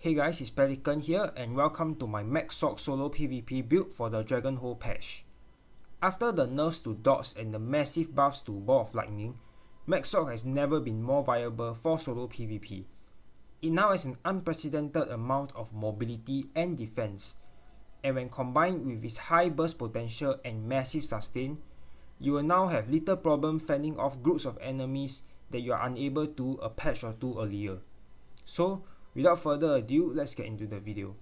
Hey guys, it's Pelican here and welcome to my Magsorc solo PvP build for the Dragonhold patch. After the nerfs to dots and the massive buffs to Ball of Lightning, Magsorc has never been more viable for solo PvP. It now has an unprecedented amount of mobility and defense, and when combined with its high burst potential and massive sustain, you will now have little problem fending off groups of enemies that you are unable to a patch or two earlier. So, without further ado, let's get into the video.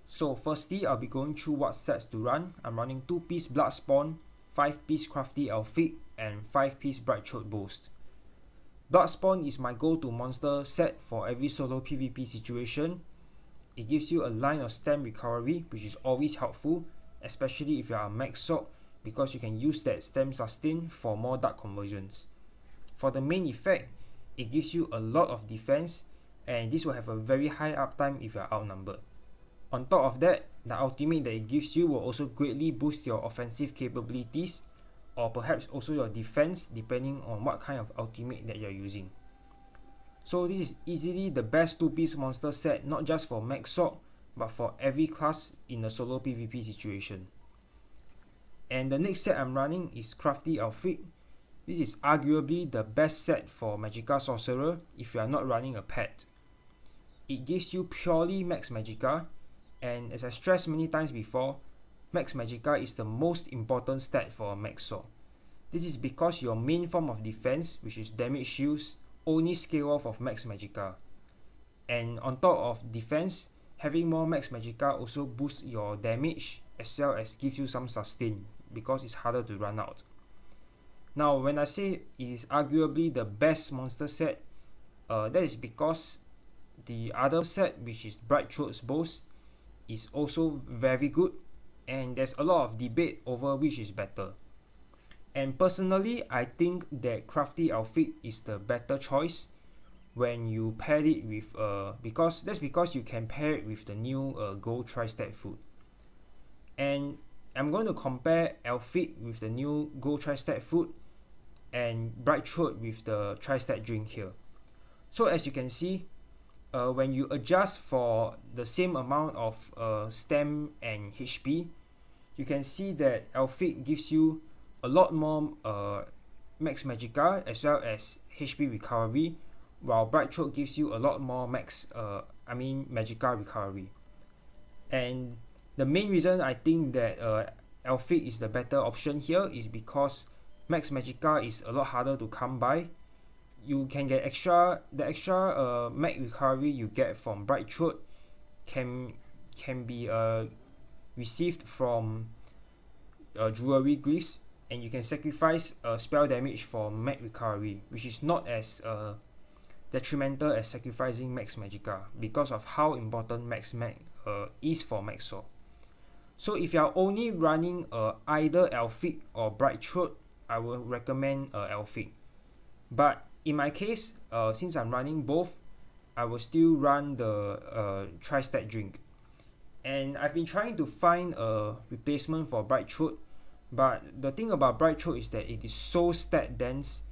So firstly, I'll be going through what sets to run. I'm running 2-piece Blood Spawn, 5-piece Crafty Elfic, and 5-piece Bright Throat Boast. Blood Spawn is my go-to monster set for every solo PvP situation. It gives you a line of stem recovery, which is always helpful, especially if you are a Magsorc, because you can use that stem sustain for more dark conversions. For the main effect, it gives you a lot of defense, and this will have a very high uptime if you are outnumbered. On top of that, the ultimate that it gives you will also greatly boost your offensive capabilities, or perhaps also your defense, depending on what kind of ultimate that you are using. So this is easily the best 2-piece monster set, not just for Magsorc, but for every class in a solo PvP situation. And the next set I'm running is Crafty Elfic. This is arguably the best set for Magicka Sorcerer if you are not running a pet. It gives you purely Max Magicka, and as I stressed many times before, Max Magicka is the most important stat for a Magsorc. This is because your main form of defense, which is damage shields, only scale off of Max Magicka. And on top of defense, having more Max Magicka also boosts your damage as well as gives you some sustain because it's harder to run out. Now when I say it is arguably the best monster set, that is because the other set, which is Bright Throat Boast, is also very good, and there's a lot of debate over which is better. And personally, I think that Crafty Elfic is the better choice when you pair it with because you can pair it with the new Gold Tri-Stat food. And I'm going to compare Elfic with the new Gold Tri-Stat food and Bright Throat with the Tri-Stat drink here. So as you can see, when you adjust for the same amount of stem and HP, you can see that Elfic gives you a lot more Max Magicka as well as HP recovery, while Bright Throat gives you a lot more Magicka recovery. And the main reason I think that Elfic is the better option here is because Max Magicka is a lot harder to come by. You can get the extra mag recovery you get from Bright Throat can be received from jewelry glyphs, and you can sacrifice spell damage for mag recovery, which is not as detrimental as sacrificing Max Magicka because of how important Max Mag is for Magsorc. So if you are only running either Elfic or Bright Throat, I will recommend Elfic. But in my case, since I'm running both, I will still run the Tri-Stat drink. And I've been trying to find a replacement for Bright Throat, but the thing about Bright Throat is that it is so stat dense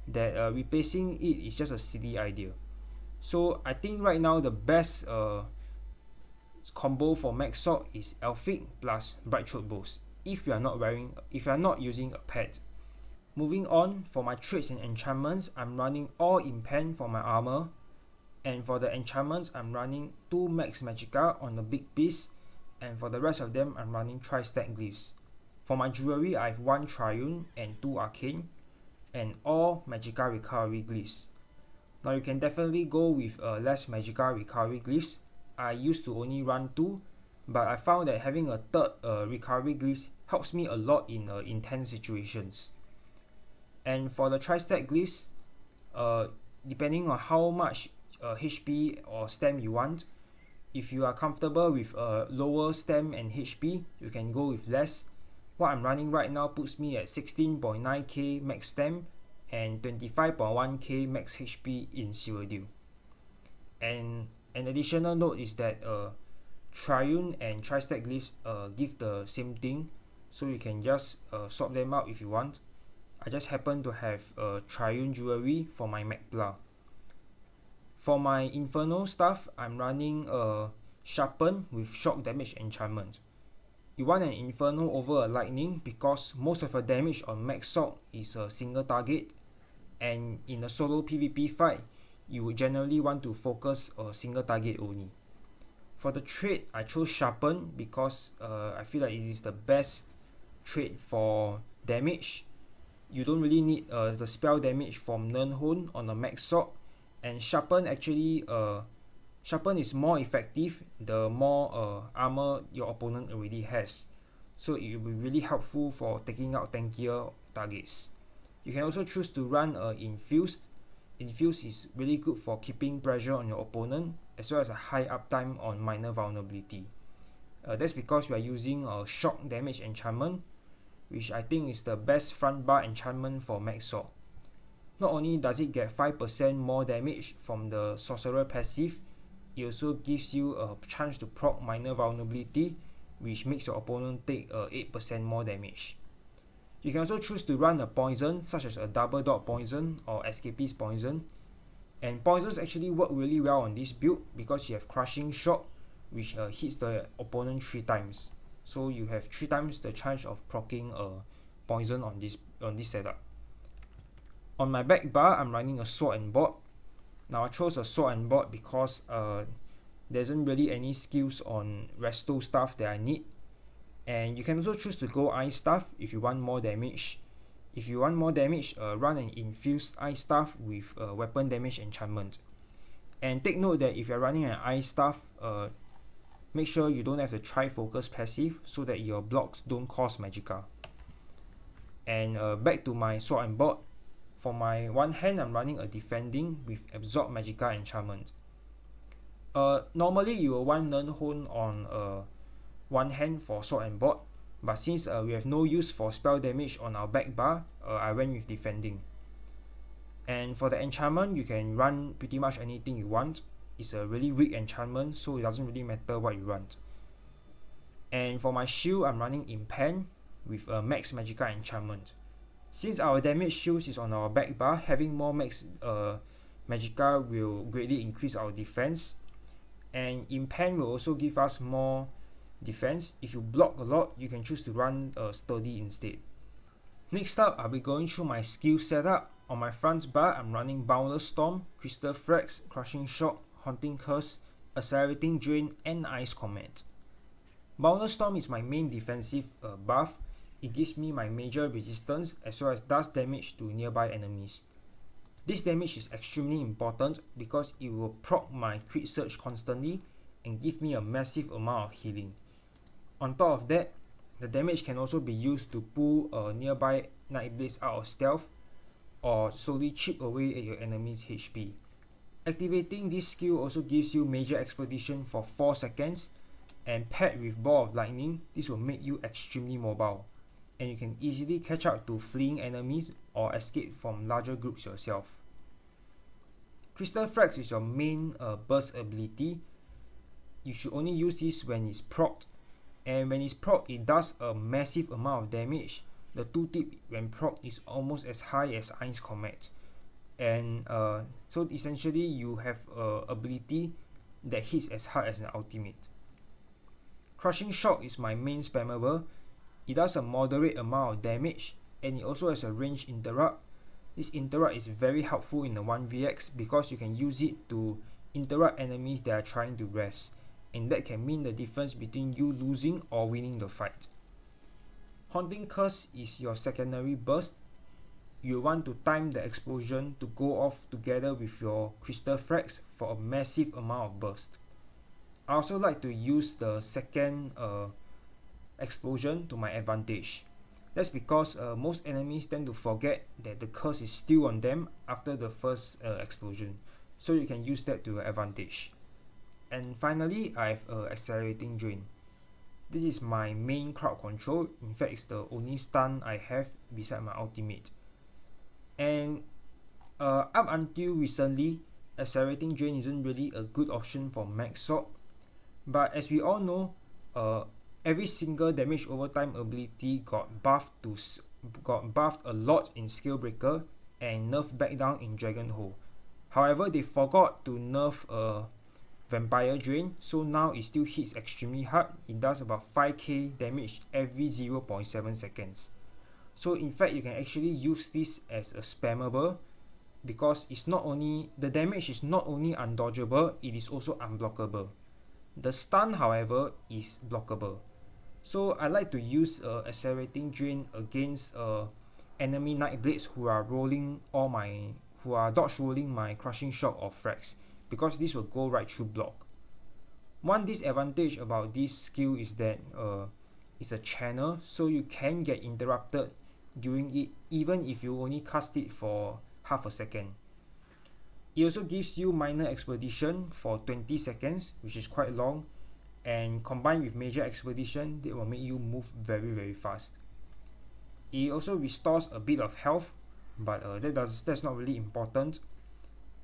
that replacing it is just a silly idea. So I think right now the best combo for Magsorc is Elfic plus Bright Throat Boast if you are not using a pet. Moving on, for my traits and enchantments, I'm running all in pen for my armor, and for the enchantments, I'm running 2 Max Magicka on the big piece, and for the rest of them, I'm running Tri-Stat glyphs. For my jewelry, I have 1 Triune and 2 Arcane, and all Magicka recovery glyphs. Now you can definitely go with less Magicka recovery glyphs. I used to only run 2, but I found that having a third recovery glyphs helps me a lot in intense situations. And for the Tri-Stat glyphs, depending on how much HP or stem you want, if you are comfortable with lower stem and HP, you can go with less. What I'm running right now puts me at 16.9k max stem and 25.1k max HP in Cyrodiil. And an additional note is that Triune and Tri-Stat glyphs give the same thing, so you can just swap them out if you want. I just happen to have Triune jewelry for my Mag+. For my Inferno stuff, I'm running a Sharpen with Shock Damage Enchantment. You want an Inferno over a Lightning because most of your damage on Magsorc is a single target, and in a solo PvP fight, you would generally want to focus a single target only. For the trait, I chose Sharpen because I feel like it is the best trait for damage. You don't really need the spell damage from Dragonhold on a Magsorc, and Sharpen actually Sharpen is more effective the more armor your opponent already has, so it will be really helpful for taking out tankier targets. You can also choose to run Infused. Infused is really good for keeping pressure on your opponent as well as a high uptime on minor vulnerability. That's because we are using a Shock Damage Enchantment, which I think is the best front bar enchantment for Magsorc. Not only does it get 5% more damage from the Sorcerer passive, it also gives you a chance to proc minor vulnerability, which makes your opponent take 8% more damage. You can also choose to run a poison such as a double dot poison or escapist poison, and poisons actually work really well on this build because you have crushing shock, which hits the opponent 3 times, so you have 3 times the chance of proccing a poison on this setup. On my back bar, I'm running a Sword and Board. Now I chose a Sword and Board because there isn't really any skills on resto stuff that I need. And you can also choose to go Ice Staff if you want more damage. If you want more damage, run an Infused Ice Staff with Weapon Damage Enchantment. And take note that if you're running an Ice Staff, make sure you don't have the Tri-Focus passive so that your blocks don't cost Magicka. And back to my Sword and Board. For my one hand, I'm running a Defending with Absorb Magicka Enchantment. Normally you will want Dragonhold on one hand for Sword and Board, but since we have no use for spell damage on our back bar, I went with Defending. And for the enchantment, you can run pretty much anything you want. It's a really weak enchantment, so it doesn't really matter what you run. And for my shield, I'm running Impan with a Max Magicka Enchantment. Since our damage shield is on our back bar, having more Max Magicka will greatly increase our defense, and Impan will also give us more defense. If you block a lot, you can choose to run Sturdy instead. Next up, I'll be going through my skill setup. On my front bar, I'm running Boundless Storm, Crystal Frax, Crushing Shock, Haunting Curse, Accelerating Drain, and Ice Command. Boundless Storm is my main defensive buff. It gives me my major resistance as well as does damage to nearby enemies. This damage is extremely important because it will proc my crit surge constantly and give me a massive amount of healing. On top of that, the damage can also be used to pull nearby Nightblades out of stealth or slowly chip away at your enemy's HP. Activating this skill also gives you major expedition for 4 seconds, and paired with Ball of Lightning, this will make you extremely mobile, and you can easily catch up to fleeing enemies or escape from larger groups yourself. Crystal Frax is your main burst ability. You should only use this when it's procced, and when it's procced, it does a massive amount of damage. The tooltip when procced is almost as high as Ice Command, and so essentially you have a ability that hits as hard as an ultimate. Crushing Shock is my main spammable. It does a moderate amount of damage, and it also has a range interrupt. This interrupt is very helpful in the 1vx because you can use it to interrupt enemies that are trying to rest, and that can mean the difference between you losing or winning the fight. Haunting Curse is your secondary burst. You want to time the explosion to go off together with your Crystal Frax for a massive amount of burst. I also like to use the second explosion to my advantage. That's because most enemies tend to forget that the curse is still on them after the first explosion, so you can use that to your advantage. And finally, I have Accelerating Drain. This is my main crowd control. In fact, it's the only stun I have beside my ultimate. And up until recently, Accelerating Drain isn't really a good option for Magsorc, but as we all know, every single damage over time ability got buffed a lot in Scalebreaker and nerfed back down in Dragonhold. However, they forgot to nerf Vampire Drain, so now it still hits extremely hard. It does about 5k damage every 0.7 seconds. So in fact, you can actually use this as a spammable, because it's not only the damage is not only undodgeable, it is also unblockable. The stun, however, is blockable. So I like to use Accelerating Drain against enemy Nightblades who are dodge rolling my Crushing Shock or frags, because this will go right through block. One disadvantage about this skill is that it's a channel, so you can get interrupted during it even if you only cast it for half a second. It also gives you minor expedition for 20 seconds, which is quite long, and combined with major expedition, it will make you move very fast. It also restores a bit of health, but that's not really important.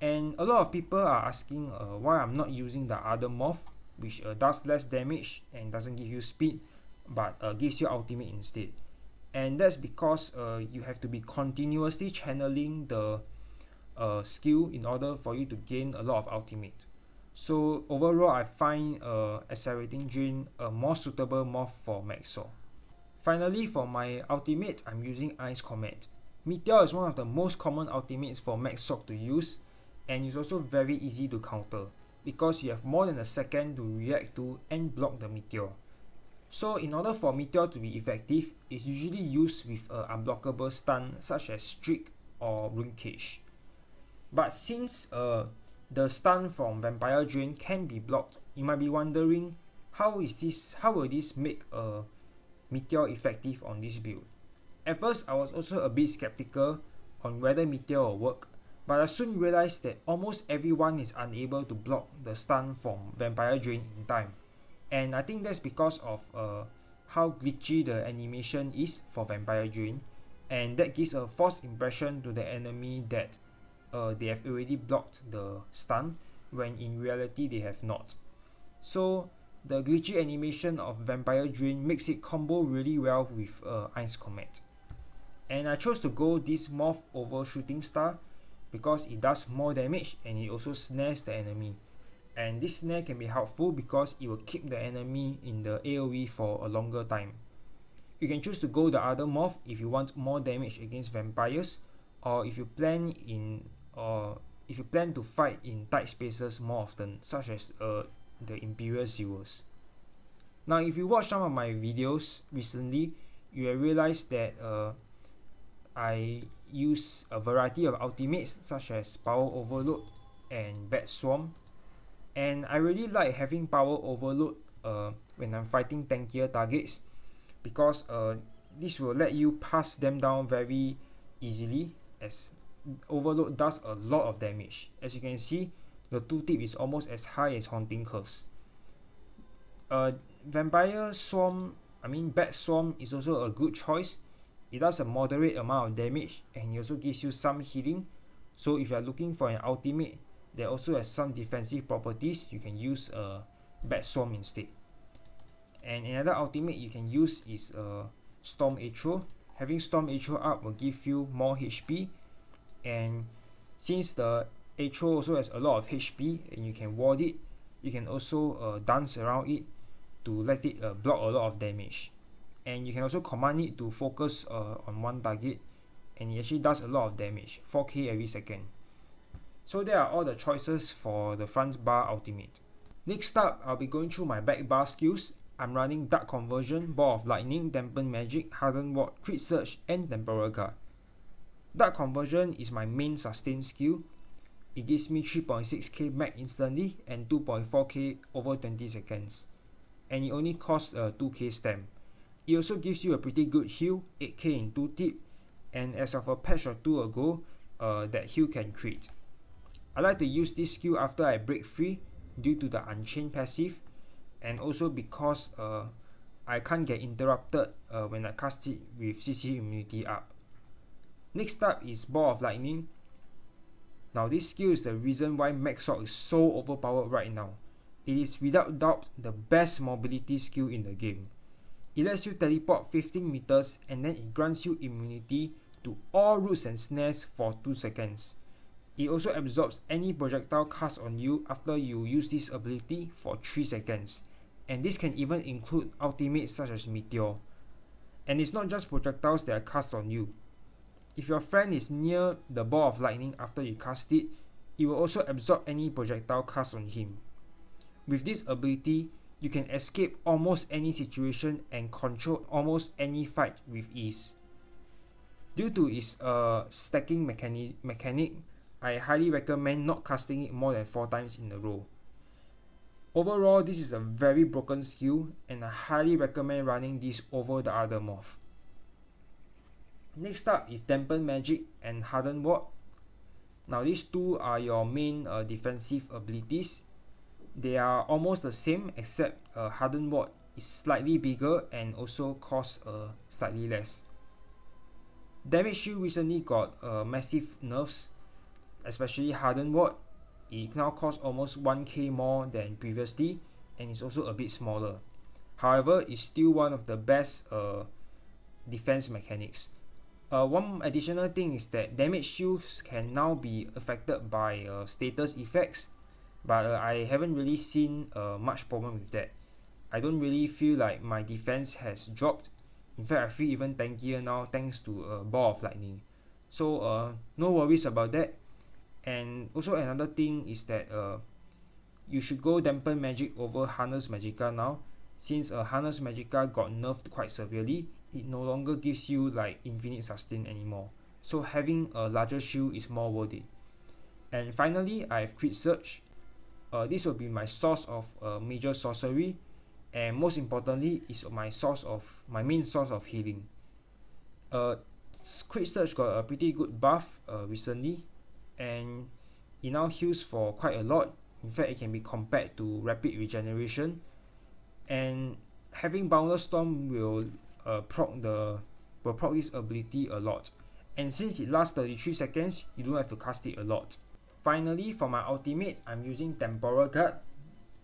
And a lot of people are asking why I'm not using the other morph, which does less damage and doesn't give you speed, but gives you ultimate instead. And that's because you have to be continuously channeling the skill in order for you to gain a lot of ultimate. So overall, I find Accelerating Drain a more suitable morph for Magsorc. Finally, for my ultimate, I'm using Ice Comet. Meteor is one of the most common ultimates for Magsorc to use, and it's also very easy to counter, because you have more than a second to react to and block the Meteor. So in order for Meteor to be effective, it's usually used with an unblockable stun such as Streak or Rune Cage. But since the stun from Vampire Drain can be blocked, you might be wondering how will this make a Meteor effective on this build. At first, I was also a bit skeptical on whether Meteor will work, but I soon realized that almost everyone is unable to block the stun from Vampire Drain in time. And I think that's because of how glitchy the animation is for Vampire Drain, and that gives a false impression to the enemy that they have already blocked the stun, when in reality they have not. So the glitchy animation of Vampire Drain makes it combo really well with Ice Comet. And I chose to go this morph over Shooting Star because it does more damage and it also snares the enemy. And this snare can be helpful because it will keep the enemy in the AoE for a longer time. You can choose to go the other morph if you want more damage against vampires, or if you plan to fight in tight spaces more often, such as the Imperial Zeros. Now, if you watch some of my videos recently, you will realize that I use a variety of ultimates such as Power Overload and Bat Swarm, and I really like having Power Overload when I'm fighting tankier targets, because this will let you pass them down very easily, as Overload does a lot of damage. As you can see, the tooltip is almost as high as Haunting Curse. Bat Swarm is also a good choice. It does a moderate amount of damage and it also gives you some healing. So if you are looking for an ultimate that also has some defensive properties, you can use Bat Swarm instead. And another ultimate you can use is Storm Atro. Having Storm Atro up will give you more HP, and since the Atro also has a lot of HP and you can ward it, you can also dance around it to let it block a lot of damage. And you can also command it to focus on one target, and it actually does a lot of damage, 4k every second. So there are all the choices for the front bar ultimate. Next up, I'll be going through my back bar skills. I'm running Dark Conversion, Ball of Lightning, Dampen Magic, Hardened Ward, Crit Surge, and Temporal Guard. Dark Conversion is my main sustain skill. It gives me 3.6k mag instantly and 2.4k over 20 seconds. And it only costs 2k stamp. It also gives you a pretty good heal, 8k in 2 tip, and as of a patch or 2 ago, that heal can crit. I like to use this skill after I break free due to the Unchained passive, and also because I can't get interrupted when I cast it with CC immunity up. Next up is Ball of Lightning. Now this skill is the reason why Magsorc is so overpowered right now. It is without doubt the best mobility skill in the game. It lets you teleport 15 meters and then it grants you immunity to all roots and snares for 2 seconds. It also absorbs any projectile cast on you after you use this ability for 3 seconds, and this can even include ultimates such as Meteor. And it's not just projectiles that are cast on you. If your friend is near the ball of lightning after you cast it, it will also absorb any projectile cast on him. With this ability, you can escape almost any situation and control almost any fight with ease. Due to its stacking mechanic, I highly recommend not casting it more than 4 times in a row. Overall, this is a very broken skill, and I highly recommend running this over the other morph. Next up is Dampen Magic and Hardened Ward. Now these two are your main defensive abilities. They are almost the same, except Hardened Ward is slightly bigger and also costs slightly less. Damage Shield recently got massive nerfs, especially Hardened Ward. It now costs almost 1k more than previously, and it's also a bit smaller. However, it's still one of the best defense mechanics. One additional thing is that damage shields can now be affected by status effects, but I haven't really seen much problem with that. I don't really feel like my defense has dropped. In fact, I feel even tankier now thanks to a ball of lightning. So no worries about that. And also another thing is that you should go Dampen Magic over Harness Magicka now, since Harness Magicka got nerfed quite severely. It no longer gives you like infinite sustain anymore, so having a larger shield is more worth it. And finally, I have Crit Surge. This will be my source of major sorcery, and most importantly is my main source of healing. Crit Surge got a pretty good buff recently, and it now heals for quite a lot. In fact, it can be compared to Rapid Regeneration, and having Boundless Storm will proc this ability a lot, and since it lasts 33 seconds, you don't have to cast it a lot. Finally, for my ultimate, I'm using Temporal Guard.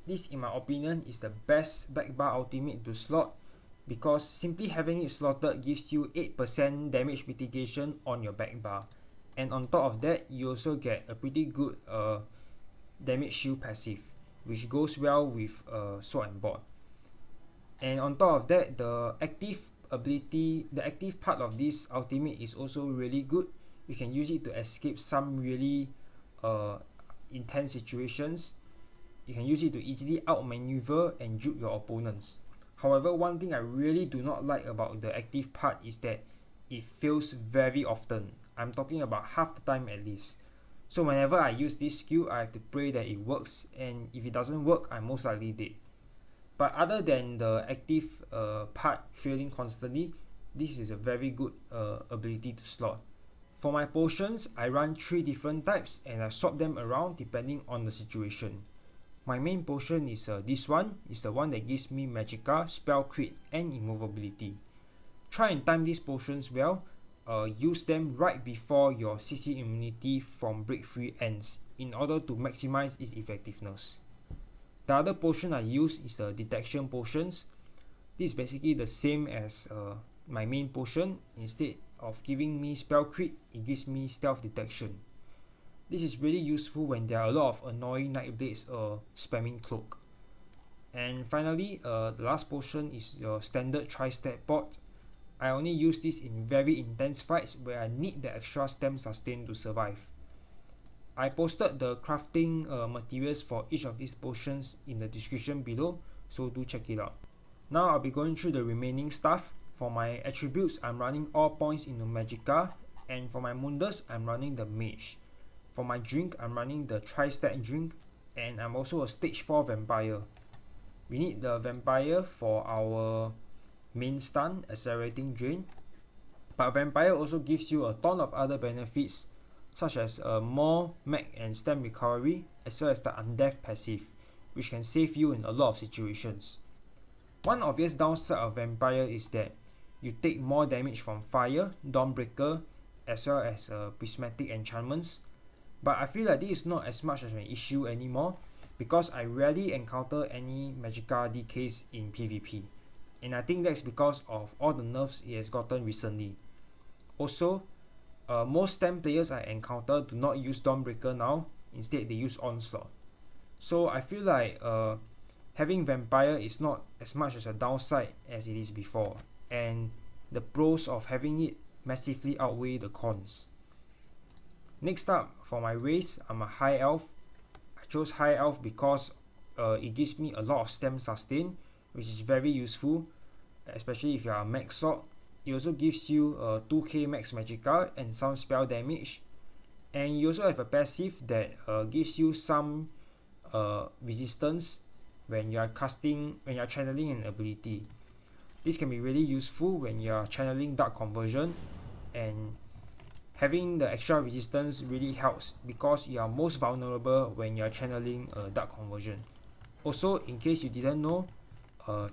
This, in my opinion, is the best backbar ultimate to slot, because simply having it slotted gives you 8% damage mitigation on your backbar, and on top of that, you also get a pretty good damage shield passive, which goes well with Sword and Board. And on top of that, the active part of this ultimate is also really good. You can use it to escape some really intense situations. You can use it to easily outmaneuver and juke your opponents. However, one thing I really do not like about the active part is that it fails very often. I'm talking about half the time at least. So whenever I use this skill, I have to pray that it works, and if it doesn't work, I'm most likely dead. But other than the active part failing constantly, this is a very good ability to slot. For my potions, I run 3 different types, and I swap them around depending on the situation. My main potion is this one. It's the one that gives me Magicka, Spell Crit, and Immovability. Try and time these potions well. Use them right before your CC immunity from Break Free ends in order to maximize its effectiveness. The other potion I use is the Detection Potions. This is basically the same as my main potion. Instead of giving me Spell Crit, it gives me Stealth Detection. This is really useful when there are a lot of annoying Nightblades spamming Cloak. And finally, the last potion is your standard Tri-Step Pot. I only use this in very intense fights where I need the extra stem sustain to survive. I posted the crafting materials for each of these potions in the description below, so do check it out. Now I'll be going through the remaining stuff. For my attributes, I'm running all points into Magicka, and for my Mundus, I'm running the Mage. For my drink, I'm running the Tri-Stack drink, and I'm also a stage 4 Vampire. We need the Vampire for our main stun, Accelerating Drain, but Vampire also gives you a ton of other benefits, such as more mag and stem recovery, as well as the Undeath passive, which can save you in a lot of situations. One obvious downside of Vampire is that you take more damage from Fire, Dawnbreaker, as well as Prismatic enchantments, but I feel like this is not as much of an issue anymore, because I rarely encounter any Magicka DKs in PvP, and I think that's because of all the nerfs it has gotten recently. Also, Most stem players I encounter do not use Dawnbreaker now, instead they use Onslaught. So I feel like having Vampire is not as much as a downside as it is before, and the pros of having it massively outweigh the cons. Next up, for my race, I'm a High Elf. I chose High Elf because it gives me a lot of stem sustain, which is very useful, especially if you are a Magsorc. It also gives you 2k max magicka and some spell damage, and you also have a passive that gives you some resistance when you are channeling an ability. This can be really useful when you are channeling Dark Conversion, and having the extra resistance really helps because you are most vulnerable when you are channeling Dark Conversion. Also, in case you didn't know,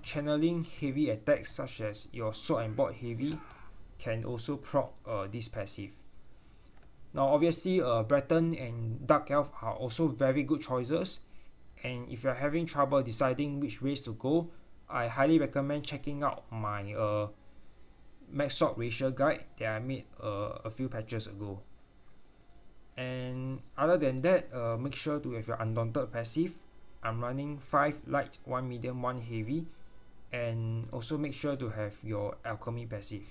channeling heavy attacks such as your Sword and Board Heavy can also proc this passive. Now obviously Breton and Dark Elf are also very good choices, and if you're having trouble deciding which race to go, I highly recommend checking out my Magsorc racial guide that I made a few patches ago. And other than that, make sure to have your Undaunted passive. I'm running 5 light, 1 medium, 1 heavy, and also make sure to have your alchemy passive.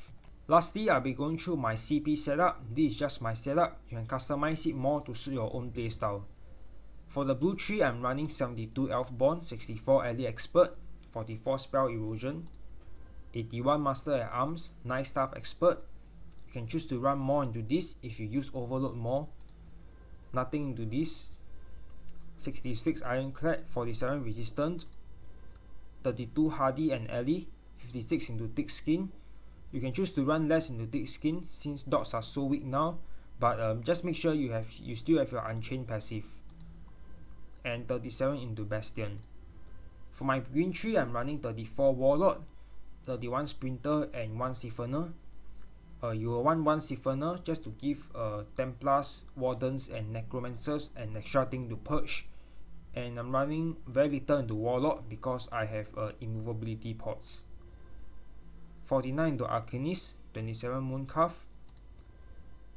Lastly, I'll be going through my CP setup. This is just my setup. You can customize it more to suit your own playstyle. For the blue tree, I'm running 72 Elf Bond, 64 Ally Expert, 44 Spell Erosion, 81 Master at Arms, 9 Staff Expert. You can choose to run more into this if you use Overload more. Nothing into this. 66 Ironclad, 47 Resistant, 32 Hardy and Ally, 56 into Thick Skin. You can choose to run less into Thick Skin since dots are so weak now, but just make sure you still have your Unchained passive. And 37 into Bastion. For my green tree, I'm running 34 Warlord, 31 Sprinter and 1 Siphoner. You will want 1 Siphoner just to give Templars, Wardens and Necromancers an extra thing to purge. And I'm running very little into Warlord because I have immovability pots. 49 into Arcanist, 27 Mooncalf,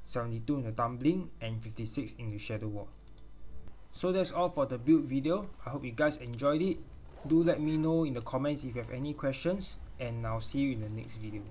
72 into Tumbling, and 56 into Shadow Wall. So that's all for the build video. I hope you guys enjoyed it. Do let me know in the comments if you have any questions, and I'll see you in the next video.